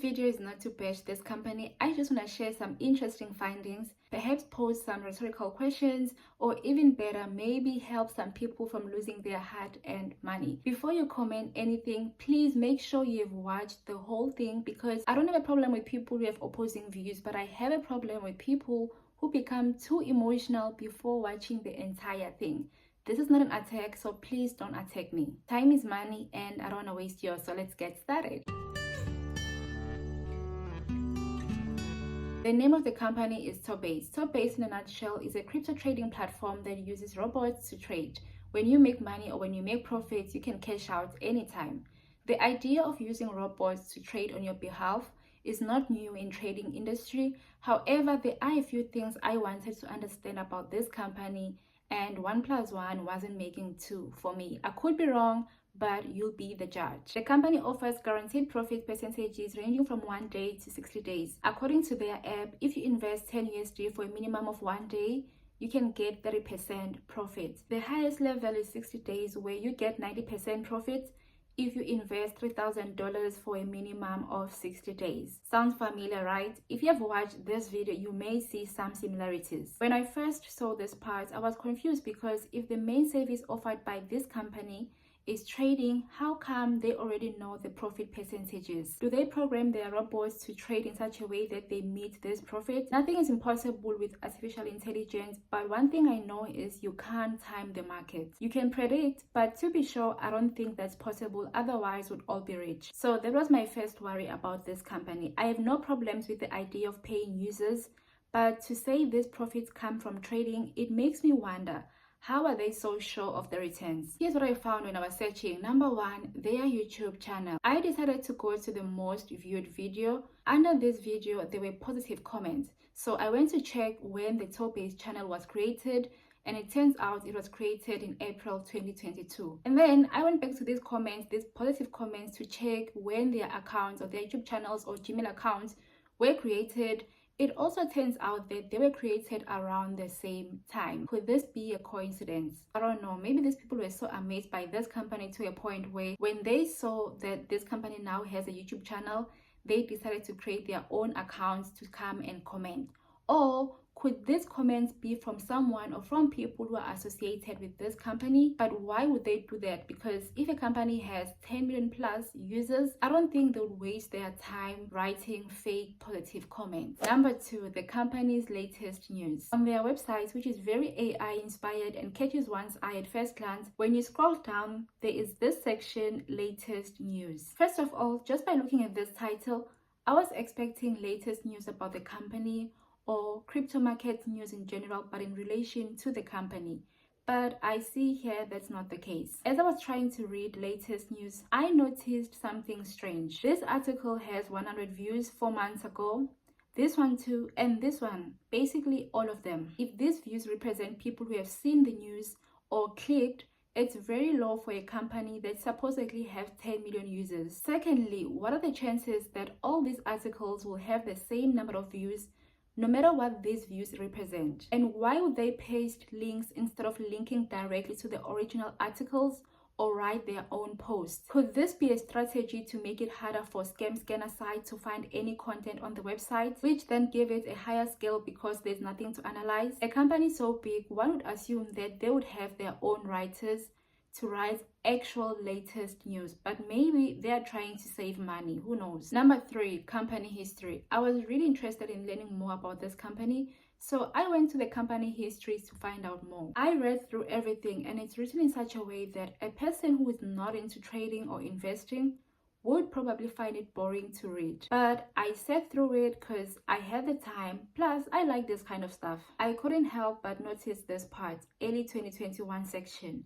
video is not to bash this company. I just want to share some interesting findings, perhaps pose some rhetorical questions, or even better, maybe help some people from losing their hard-earned money. Before you comment anything, please make sure you've watched the whole thing, because I don't have a problem with people who have opposing views, but I have a problem with people who become too emotional before watching the entire thing. This is not an attack, so please don't attack me. Time is money and I don't want to waste yours, so let's get started. The name of the company is Tobase. Tobase, in a nutshell, is a crypto trading platform that uses robots to trade. When you make money or when you make profits, you can cash out anytime. The idea of using robots to trade on your behalf is not new in trading industry. However, there are a few things I wanted to understand about this company, and 1 + 1 wasn't making 2 for me. I could be wrong, but you'll be the judge. The company offers guaranteed profit percentages ranging from 1 day to 60 days. According to their app, if you invest 10 USD for a minimum of 1 day, you can get 30% profit. The highest level is 60 days, where you get 90% profit if you invest $3,000 for a minimum of 60 days. Sounds familiar, right? If you have watched this video, you may see some similarities. When I first saw this part, I was confused, because if the main service offered by this company is trading, how come they already know the profit percentages? Do they program their robots to trade in such a way that they meet this profit? Nothing is impossible with artificial intelligence, but one thing I know is you can't time the market. You can predict, but to be sure, I don't think that's possible, otherwise we'd all be rich. So that was my first worry about this company. I have no problems with the idea of paying users, but to say these profits come from trading, it makes me wonder, how are they so sure of the returns? Here's what I found when I was searching. Number one, their YouTube channel. I decided to go to the most viewed video. Under this video, there were positive comments. So I went to check when the Tobase channel was created, and it turns out it was created in April 2022. And then I went back to these comments, these positive comments, to check when their accounts or their YouTube channels or Gmail accounts were created. It also turns out that they were created around the same time. Could this be a coincidence? I don't know. Maybe these people were so amazed by this company to a point where when they saw that this company now has a YouTube channel, they decided to create their own accounts to come and comment. Or could these comments be from someone or from people who are associated with this company? But why would they do that? Because if a company has 10 million plus users, I don't think they would waste their time writing fake positive comments. Number two, the company's latest news. On their website, which is very AI inspired and catches one's eye at first glance, when you scroll down, there is this section, latest news. First of all, just by looking at this title, I was expecting latest news about the company or crypto market news in general, but in relation to the company. But I see here that's not the case. As I was trying to read latest news, I noticed something strange. This article has 100 views 4 months ago, this one too, and this one, basically all of them. If these views represent people who have seen the news or clicked, it's very low for a company that supposedly have 10 million users. Secondly, what are the chances that all these articles will have the same number of views no matter what these views represent? And why would they paste links instead of linking directly to the original articles or write their own posts? Could this be a strategy to make it harder for scam scanner sites to find any content on the website, which then give it a higher scale because there's nothing to analyze? A company so big, one would assume that they would have their own writers to write actual latest news, but maybe they are trying to save money, who knows. Number three, company history. I was really interested in learning more about this company, so I went to the company histories to find out more. I read through everything, and it's written in such a way that a person who is not into trading or investing would probably find it boring to read. But I sat through it because I had the time, plus I like this kind of stuff. I couldn't help but notice this part, early 2021 section.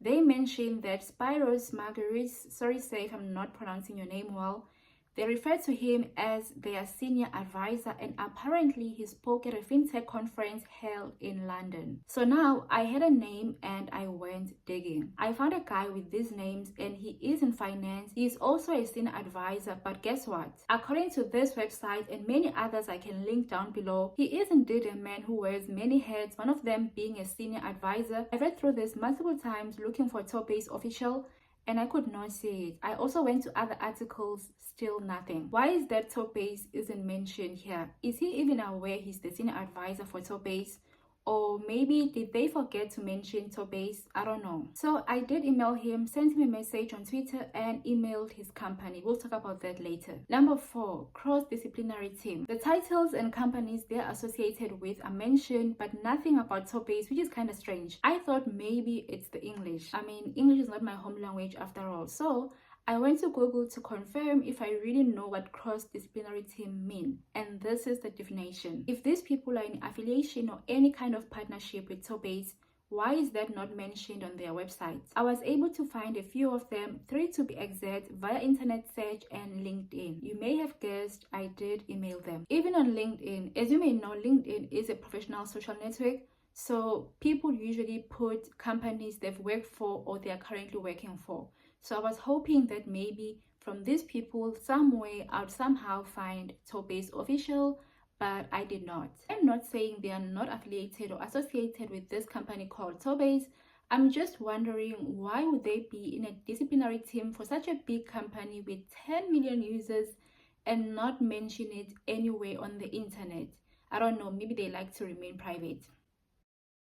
They mentioned that Spiros Marguerite, sorry sir if I'm not pronouncing your name well, they referred to him as their senior advisor, and apparently he spoke at a fintech conference held in London. So now I had a name and I went digging. I found a guy with these names and he is in finance. He is also a senior advisor, but guess what? According to this website and many others I can link down below, he is indeed a man who wears many hats, one of them being a senior advisor. I read through this multiple times looking for Tobase official, and I could not see it. I also went to other articles, still nothing. Why is that Tobase isn't mentioned here? Is he even aware he's the senior advisor for Tobase? Or maybe did they forget to mention Tobase? I don't know. So I did email him, sent him a message on Twitter, and emailed his company. We'll talk about that later. Number 4, Cross-Disciplinary Team. The titles and companies they're associated with are mentioned, but nothing about Tobase, which is kind of strange. I thought maybe it's the English. I mean, English is not my home language after all. So I went to Google to confirm if I really know what cross-disciplinary team mean, and this is the definition. If these people are in affiliation or any kind of partnership with Tobase, why is that not mentioned on their website? I was able to find a few of them, 3 to be exact, via internet search and LinkedIn. You may have guessed I did email them. Even on LinkedIn, as you may know, LinkedIn is a professional social network. So people usually put companies they've worked for or they are currently working for. So I was hoping that maybe from these people, some way I'd somehow find Tobase official, but I did not. I'm not saying they are not affiliated or associated with this company called Tobase. I'm just wondering, why would they be in a disciplinary team for such a big company with 10 million users and not mention it anywhere on the internet? I don't know, maybe they like to remain private.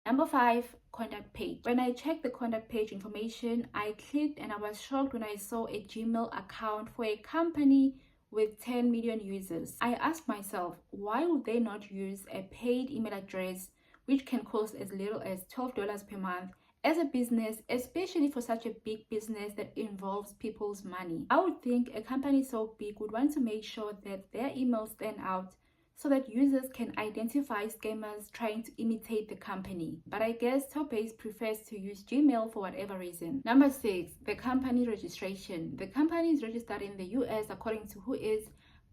Number 5, contact page. When I checked the contact page information, I clicked and I was shocked when I saw a Gmail account for a company with 10 million users. I asked myself, why would they not use a paid email address which can cost as little as $12 per month as a business, especially for such a big business that involves people's money? I would think a company so big would want to make sure that their emails stand out so that users can identify scammers trying to imitate the company. But I guess Tobase prefers to use Gmail for whatever reason. Number 6, the company registration. The company is registered in the US according to who is,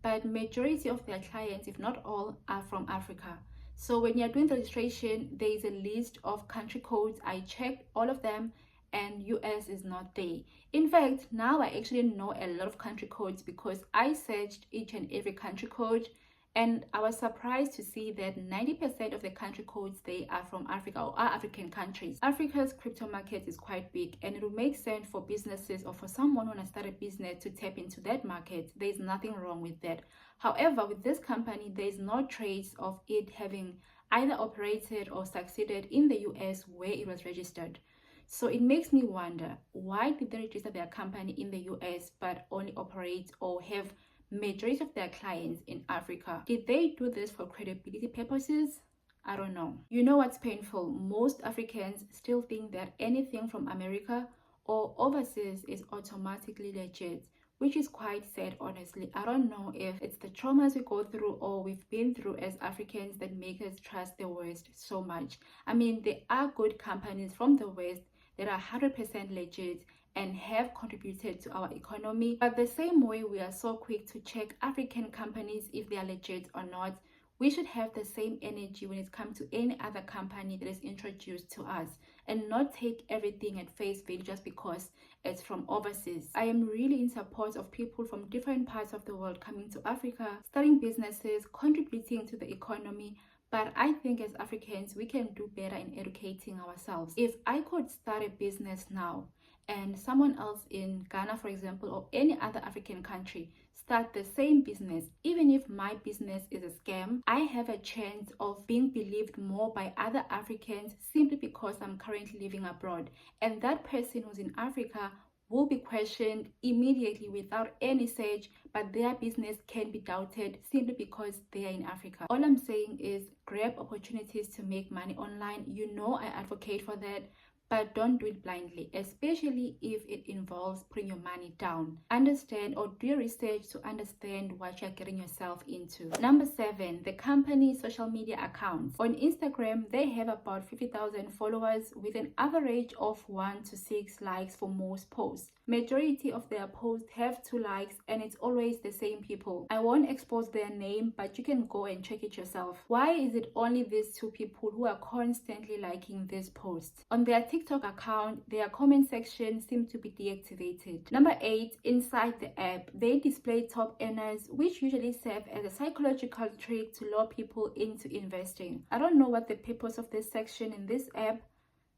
but majority of their clients, if not all, are from Africa. So when you're doing the registration, there is a list of country codes. I checked all of them and US is not there. In fact, now I actually know a lot of country codes because I searched each and every country code. And I was surprised to see that 90% of the country codes they are from Africa or are African countries. Africa's crypto market is quite big and it will make sense for businesses or for someone who wants to start a business to tap into that market. There's nothing wrong with that. However, with this company, there's no trace of it having either operated or succeeded in the US where it was registered. So it makes me wonder, why did they register their company in the US but only operate or have majority of their clients in Africa? Did they do this for credibility purposes? I don't know. You know what's painful? Most Africans still think that anything from America or overseas is automatically legit, which is quite sad, honestly. I don't know if it's the traumas we go through or we've been through as Africans that make us trust the West so much. I mean, there are good companies from the West that are 100% legit and have contributed to our economy. But the same way we are so quick to check African companies if they are legit or not, we should have the same energy when it comes to any other company that is introduced to us and not take everything at face value just because it's from overseas. I am really in support of people from different parts of the world coming to Africa, starting businesses, contributing to the economy. But I think as Africans, we can do better in educating ourselves. If I could start a business now and someone else in Ghana, for example, or any other African country start the same business, even if my business is a scam, I have a chance of being believed more by other Africans simply because I'm currently living abroad. And that person who's in Africa will be questioned immediately without any search, but their business can be doubted simply because they are in Africa. All I'm saying is grab opportunities to make money online. You know I advocate for that. But don't do it blindly, especially if it involves putting your money down. Understand or do your research to understand what you're getting yourself into. Number 7, the company's social media accounts. On Instagram, they have about 50,000 followers with an average of 1 to 6 likes for most posts. Majority of their posts have 2 likes and it's always the same people. I won't expose their name, but you can go and check it yourself. Why is it only these 2 people who are constantly liking these posts? On their TikTok account, their comment section seems to be deactivated. Number 8, inside the app, they display top earners, which usually serve as a psychological trick to lure people into investing. I don't know what the purpose of this section in this app,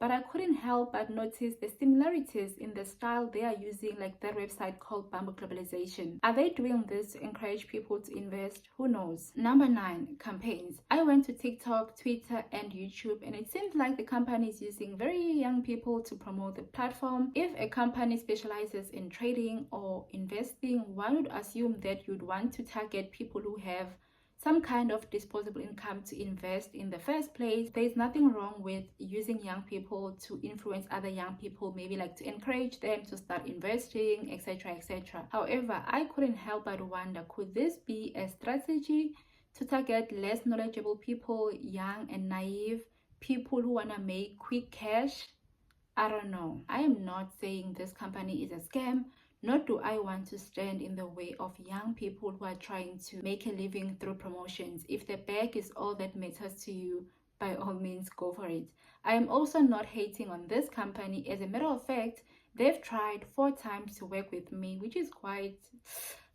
but I couldn't help but notice the similarities in the style they are using, like their website called Bamboo Globalization. Are they doing this to encourage people to invest? Who knows? Number 9, campaigns. I went to TikTok, Twitter, and YouTube, and it seems like the company is using very young people to promote the platform. If a company specializes in trading or investing, one would assume that you'd want to target people who have some kind of disposable income to invest in the first place. There's nothing wrong with using young people to influence other young people, maybe like to encourage them to start investing, etc., etc. However, I couldn't help but wonder, could this be a strategy to target less knowledgeable people, young and naive people who want to make quick cash? I don't know. I am not saying this company is a scam, nor do I want to stand in the way of young people who are trying to make a living through promotions. If the bag is all that matters to you, by all means, go for it. I am also not hating on this company. As a matter of fact, they've tried 4 times to work with me, which is quite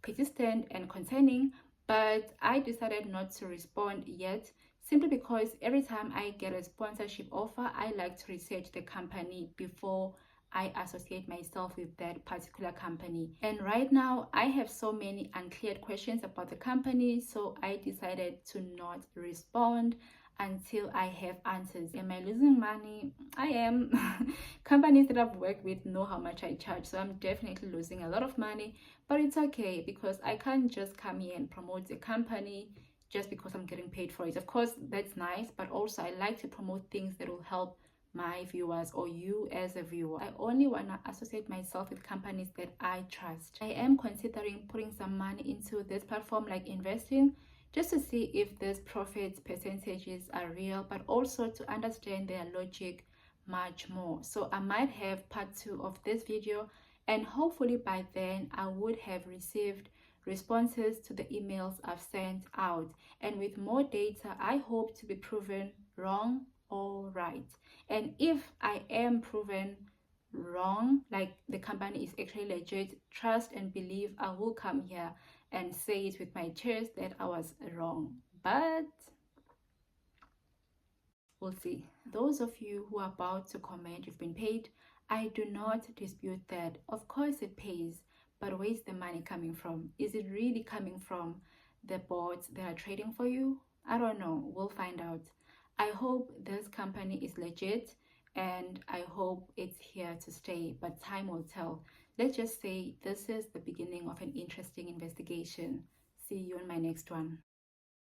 persistent and concerning, but I decided not to respond yet, simply because every time I get a sponsorship offer, I like to research the company before I associate myself with that particular company. And right now, I have so many uncleared questions about the company, so I decided to not respond until I have answers. Am I losing money? I am. Companies that I've worked with know how much I charge, so I'm definitely losing a lot of money, but it's okay because I can't just come here and promote the company just because I'm getting paid for it. Of course, that's nice, but also I like to promote things that will help my viewers or you as a viewer. I only want to associate myself with companies that I trust. I am considering putting some money into this platform, like investing, just to see if these profits percentages are real, but also to understand their logic much more. So I might have part 2 of this video, and hopefully by then I would have received responses to the emails I've sent out, and with more data I hope to be proven wrong or right. And if I am proven wrong, like the company is actually legit, trust and believe I will come here and say it with my chest that I was wrong. But we'll see. Those of you who are about to comment you've been paid, I do not dispute that. Of course it pays, but where's the money coming from? Is it really coming from the bots that are trading for you? I don't know. We'll find out. I hope this company is legit, and I hope it's here to stay, but time will tell. Let's just say this is the beginning of an interesting investigation. See you in my next one.